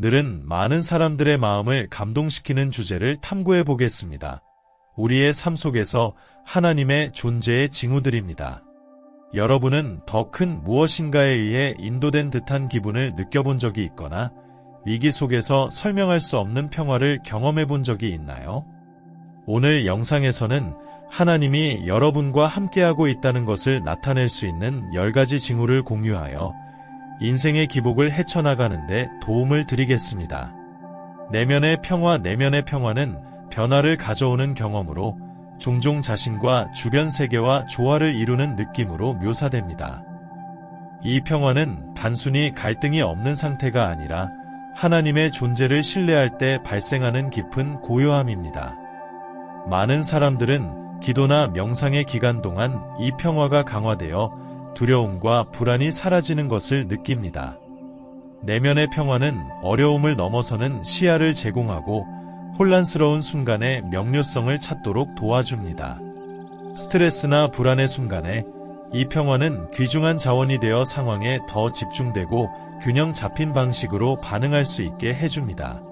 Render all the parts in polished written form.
늘은 많은 사람들의 마음을 감동시키는 주제를 탐구해 보겠습니다. 우리의 삶 속에서 하나님의 존재의 징후들입니다. 여러분은 더 큰 무엇인가에 의해 인도된 듯한 기분을 느껴본 적이 있거나 위기 속에서 설명할 수 없는 평화를 경험해 본 적이 있나요? 오늘 영상에서는 하나님이 여러분과 함께하고 있다는 것을 나타낼 수 있는 10가지 징후를 공유하여 인생의 기복을 헤쳐나가는 데 도움을 드리겠습니다. 내면의 평화는 변화를 가져오는 경험으로 종종 자신과 주변 세계와 조화를 이루는 느낌으로 묘사됩니다. 이 평화는 단순히 갈등이 없는 상태가 아니라 하나님의 존재를 신뢰할 때 발생하는 깊은 고요함입니다. 많은 사람들은 기도나 명상의 기간 동안 이 평화가 강화되어 두려움과 불안이 사라지는 것을 느낍니다. 내면의 평화는 어려움을 넘어서는 시야를 제공하고 혼란스러운 순간에 명료성을 찾도록 도와줍니다. 스트레스나 불안의 순간에 이 평화는 귀중한 자원이 되어 상황에 더 집중되고 균형 잡힌 방식으로 반응할 수 있게 해줍니다.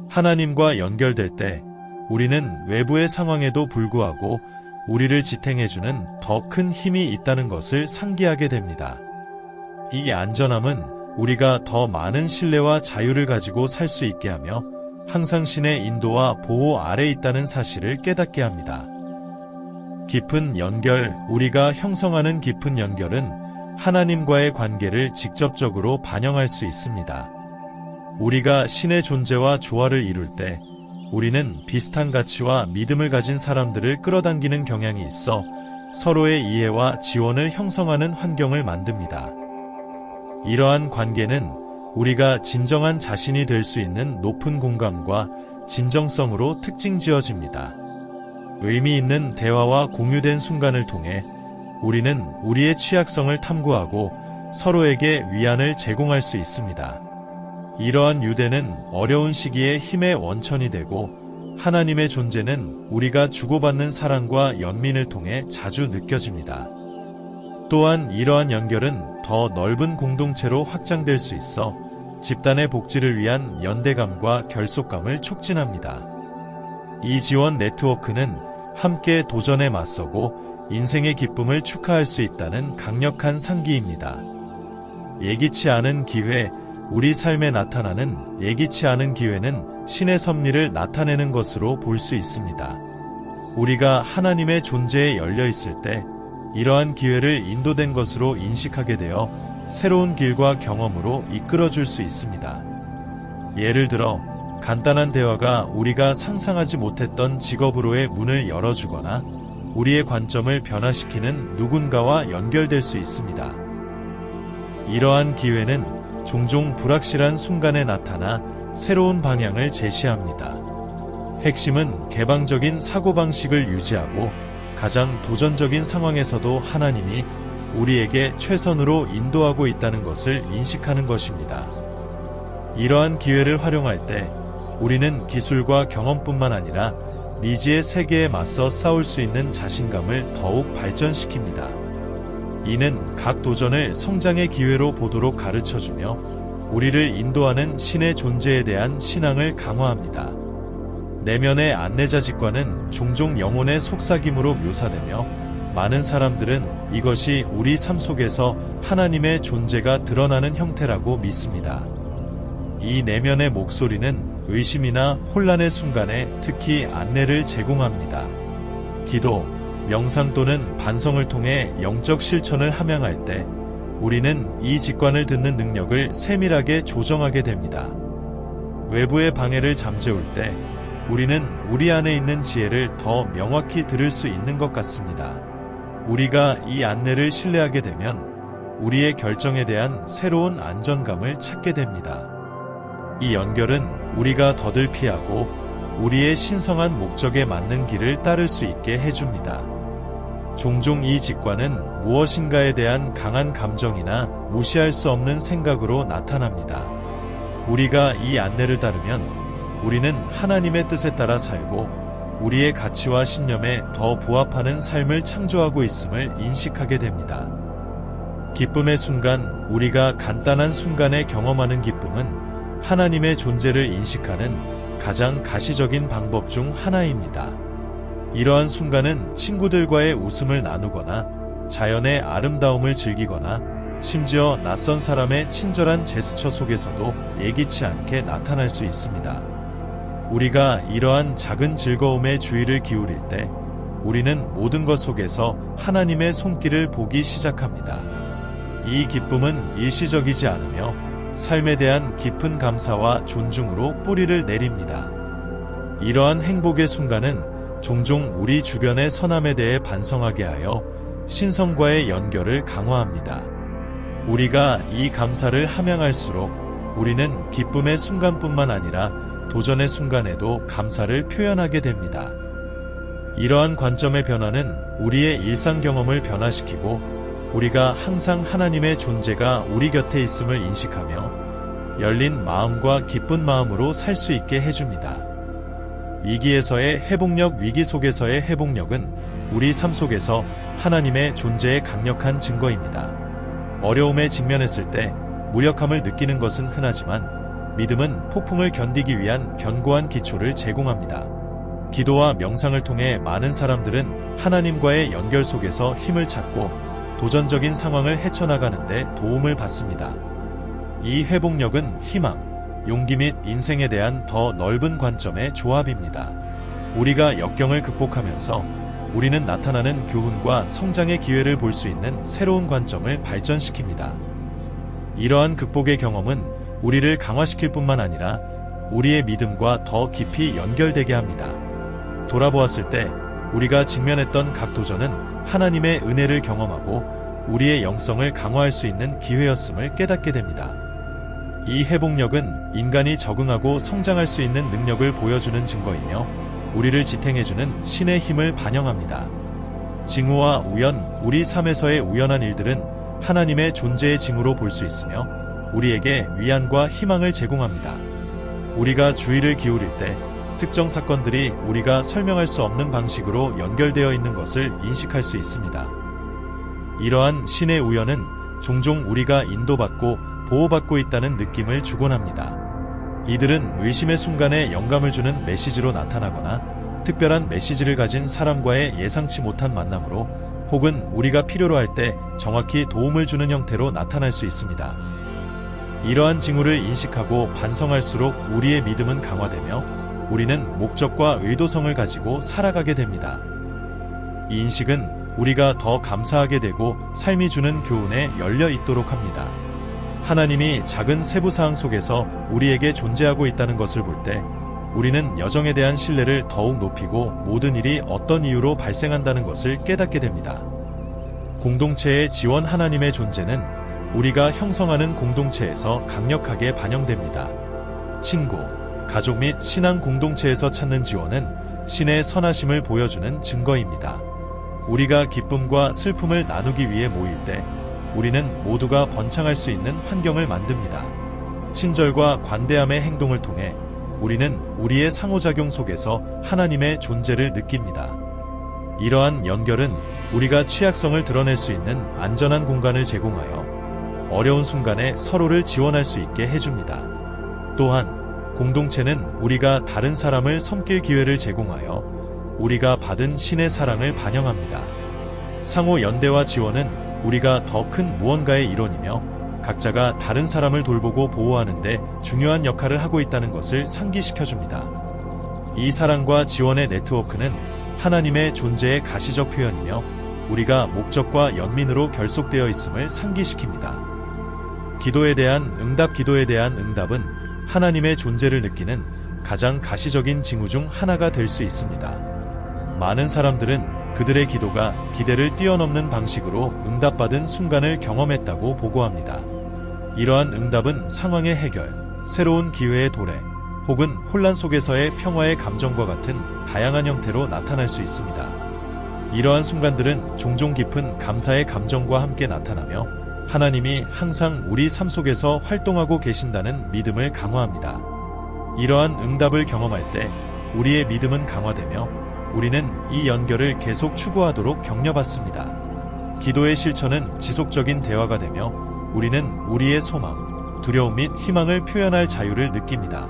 하나님과 연결될 때 우리는 외부의 상황에도 불구하고 우리를 지탱해주는 더 큰 힘이 있다는 것을 상기하게 됩니다. 이 안전함은 우리가 더 많은 신뢰와 자유를 가지고 살 수 있게 하며 항상 신의 인도와 보호 아래 있다는 사실을 깨닫게 합니다. 깊은 연결, 우리가 형성하는 깊은 연결은 하나님과의 관계를 직접적으로 반영할 수 있습니다. 우리가 신의 존재와 조화를 이룰 때 우리는 비슷한 가치와 믿음을 가진 사람들을 끌어당기는 경향이 있어 서로의 이해와 지원을 형성하는 환경을 만듭니다. 이러한 관계는 우리가 진정한 자신이 될 수 있는 높은 공감과 진정성으로 특징 지어집니다. 의미 있는 대화와 공유된 순간을 통해 우리는 우리의 취약성을 탐구하고 서로에게 위안을 제공할 수 있습니다. 이러한 유대는 어려운 시기에 힘의 원천이 되고 하나님의 존재는 우리가 주고받는 사랑과 연민을 통해 자주 느껴집니다. 또한 이러한 연결은 더 넓은 공동체로 확장될 수 있어 집단의 복지를 위한 연대감과 결속감을 촉진합니다. 이 지원 네트워크는 함께 도전에 맞서고 인생의 기쁨을 축하할 수 있다는 강력한 상기입니다. 예기치 않은 기회, 우리 삶에 나타나는 예기치 않은 기회는 신의 섭리를 나타내는 것으로 볼 수 있습니다. 우리가 하나님의 존재에 열려 있을 때 이러한 기회를 인도된 것으로 인식하게 되어 새로운 길과 경험으로 이끌어줄 수 있습니다. 예를 들어 간단한 대화가 우리가 상상하지 못했던 직업으로의 문을 열어주거나 우리의 관점을 변화시키는 누군가와 연결될 수 있습니다. 이러한 기회는 종종 불확실한 순간에 나타나 새로운 방향을 제시합니다. 핵심은 개방적인 사고방식을 유지하고 가장 도전적인 상황에서도 하나님이 우리에게 최선으로 인도하고 있다는 것을 인식하는 것입니다. 이러한 기회를 활용할 때 우리는 기술과 경험뿐만 아니라 미지의 세계에 맞서 싸울 수 있는 자신감을 더욱 발전시킵니다. 이는 각 도전을 성장의 기회로 보도록 가르쳐주며 우리를 인도하는 신의 존재에 대한 신앙을 강화합니다. 내면의 안내자 직관은 종종 영혼의 속삭임으로 묘사되며 많은 사람들은 이것이 우리 삶 속에서 하나님의 존재가 드러나는 형태라고 믿습니다. 이 내면의 목소리는 의심이나 혼란의 순간에 특히 안내를 제공합니다. 기도, 명상 또는 반성을 통해 영적 실천을 함양할 때 우리는 이 직관을 듣는 능력을 세밀하게 조정하게 됩니다. 외부의 방해를 잠재울 때 우리는 우리 안에 있는 지혜를 더 명확히 들을 수 있는 것 같습니다. 우리가 이 안내를 신뢰하게 되면 우리의 결정에 대한 새로운 안정감을 찾게 됩니다. 이 연결은 우리가 더들 피하고 우리의 신성한 목적에 맞는 길을 따를 수 있게 해줍니다. 종종 이 직관은 무엇인가에 대한 강한 감정이나 무시할 수 없는 생각으로 나타납니다. 우리가 이 안내를 따르면 우리는 하나님의 뜻에 따라 살고 우리의 가치와 신념에 더 부합하는 삶을 창조하고 있음을 인식하게 됩니다. 기쁨의 순간, 우리가 간단한 순간에 경험하는 기쁨은 하나님의 존재를 인식하는 가장 가시적인 방법 중 하나입니다. 이러한 순간은 친구들과의 웃음을 나누거나 자연의 아름다움을 즐기거나 심지어 낯선 사람의 친절한 제스처 속에서도 예기치 않게 나타날 수 있습니다. 우리가 이러한 작은 즐거움에 주의를 기울일 때 우리는 모든 것 속에서 하나님의 손길을 보기 시작합니다. 이 기쁨은 일시적이지 않으며 삶에 대한 깊은 감사와 존중으로 뿌리를 내립니다. 이러한 행복의 순간은 종종 우리 주변의 선함에 대해 반성하게 하여 신성과의 연결을 강화합니다. 우리가 이 감사를 함양할수록 우리는 기쁨의 순간뿐만 아니라 도전의 순간에도 감사를 표현하게 됩니다. 이러한 관점의 변화는 우리의 일상 경험을 변화시키고 우리가 항상 하나님의 존재가 우리 곁에 있음을 인식하며 열린 마음과 기쁜 마음으로 살 수 있게 해줍니다. 위기에서의 회복력, 위기 속에서의 회복력은 우리 삶 속에서 하나님의 존재의 강력한 증거입니다. 어려움에 직면했을 때 무력함을 느끼는 것은 흔하지만 믿음은 폭풍을 견디기 위한 견고한 기초를 제공합니다. 기도와 명상을 통해 많은 사람들은 하나님과의 연결 속에서 힘을 찾고 도전적인 상황을 헤쳐나가는 데 도움을 받습니다. 이 회복력은 희망, 용기 및 인생에 대한 더 넓은 관점의 조합입니다. 우리가 역경을 극복하면서 우리는 나타나는 교훈과 성장의 기회를 볼 수 있는 새로운 관점을 발전시킵니다. 이러한 극복의 경험은 우리를 강화시킬 뿐만 아니라 우리의 믿음과 더 깊이 연결되게 합니다. 돌아보았을 때 우리가 직면했던 각 도전은 하나님의 은혜를 경험하고 우리의 영성을 강화할 수 있는 기회였음을 깨닫게 됩니다. 이 회복력은 인간이 적응하고 성장할 수 있는 능력을 보여주는 증거이며 우리를 지탱해주는 신의 힘을 반영합니다. 징후와 우연, 우리 삶에서의 우연한 일들은 하나님의 존재의 징후로 볼 수 있으며 우리에게 위안과 희망을 제공합니다. 우리가 주의를 기울일 때 특정 사건들이 우리가 설명할 수 없는 방식으로 연결되어 있는 것을 인식할 수 있습니다. 이러한 신의 우연은 종종 우리가 인도받고 보호받고 있다는 느낌을 주곤 합니다. 이들은 의심의 순간에 영감을 주는 메시지로 나타나거나 특별한 메시지를 가진 사람과의 예상치 못한 만남으로 혹은 우리가 필요로 할 때 정확히 도움을 주는 형태로 나타날 수 있습니다. 이러한 징후를 인식하고 반성할수록 우리의 믿음은 강화되며 우리는 목적과 의도성을 가지고 살아가게 됩니다. 이 인식은 우리가 더 감사하게 되고 삶이 주는 교훈에 열려 있도록 합니다. 하나님이 작은 세부사항 속에서 우리에게 존재하고 있다는 것을 볼 때 우리는 여정에 대한 신뢰를 더욱 높이고 모든 일이 어떤 이유로 발생한다는 것을 깨닫게 됩니다. 공동체의 지원, 하나님의 존재는 우리가 형성하는 공동체에서 강력하게 반영됩니다. 친구, 가족 및 신앙 공동체에서 찾는 지원은 신의 선하심을 보여주는 증거입니다. 우리가 기쁨과 슬픔을 나누기 위해 모일 때 우리는 모두가 번창할 수 있는 환경을 만듭니다. 친절과 관대함의 행동을 통해 우리는 우리의 상호작용 속에서 하나님의 존재를 느낍니다. 이러한 연결은 우리가 취약성을 드러낼 수 있는 안전한 공간을 제공하여 어려운 순간에 서로를 지원할 수 있게 해줍니다. 또한 공동체는 우리가 다른 사람을 섬길 기회를 제공하여 우리가 받은 신의 사랑을 반영합니다. 상호 연대와 지원은 우리가 더 큰 무언가의 일원이며 각자가 다른 사람을 돌보고 보호하는 데 중요한 역할을 하고 있다는 것을 상기시켜줍니다. 이 사랑과 지원의 네트워크는 하나님의 존재의 가시적 표현이며 우리가 목적과 연민으로 결속되어 있음을 상기시킵니다. 기도에 대한 응답은 하나님의 존재를 느끼는 가장 가시적인 징후 중 하나가 될 수 있습니다. 많은 사람들은 그들의 기도가 기대를 뛰어넘는 방식으로 응답받은 순간을 경험했다고 보고합니다. 이러한 응답은 상황의 해결, 새로운 기회의 도래, 혹은 혼란 속에서의 평화의 감정과 같은 다양한 형태로 나타날 수 있습니다. 이러한 순간들은 종종 깊은 감사의 감정과 함께 나타나며 하나님이 항상 우리 삶 속에서 활동하고 계신다는 믿음을 강화합니다. 이러한 응답을 경험할 때 우리의 믿음은 강화되며 우리는 이 연결을 계속 추구하도록 격려받습니다. 기도의 실천은 지속적인 대화가 되며 우리는 우리의 소망, 두려움 및 희망을 표현할 자유를 느낍니다.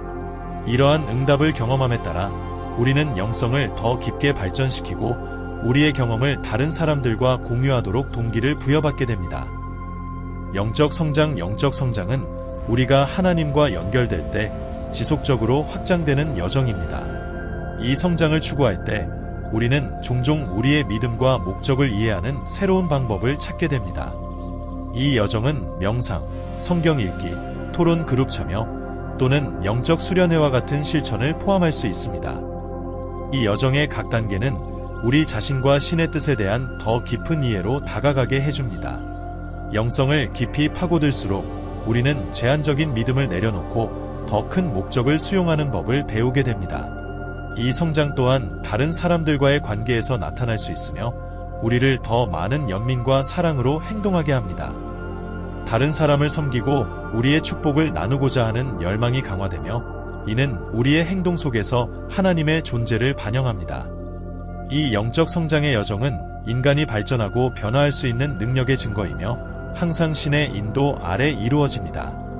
이러한 응답을 경험함에 따라 우리는 영성을 더 깊게 발전시키고 우리의 경험을 다른 사람들과 공유하도록 동기를 부여받게 됩니다. 영적 성장은 우리가 하나님과 연결될 때 지속적으로 확장되는 여정입니다. 이 성장을 추구할 때 우리는 종종 우리의 믿음과 목적을 이해하는 새로운 방법을 찾게 됩니다. 이 여정은 명상, 성경 읽기, 토론 그룹 참여 또는 영적 수련회와 같은 실천을 포함할 수 있습니다. 이 여정의 각 단계는 우리 자신과 신의 뜻에 대한 더 깊은 이해로 다가가게 해줍니다. 영성을 깊이 파고들수록 우리는 제한적인 믿음을 내려놓고 더 큰 목적을 수용하는 법을 배우게 됩니다. 이 성장 또한 다른 사람들과의 관계에서 나타날 수 있으며 우리를 더 많은 연민과 사랑으로 행동하게 합니다. 다른 사람을 섬기고 우리의 축복을 나누고자 하는 열망이 강화되며 이는 우리의 행동 속에서 하나님의 존재를 반영합니다. 이 영적 성장의 여정은 인간이 발전하고 변화할 수 있는 능력의 증거이며 항상 신의 인도 아래 이루어집니다.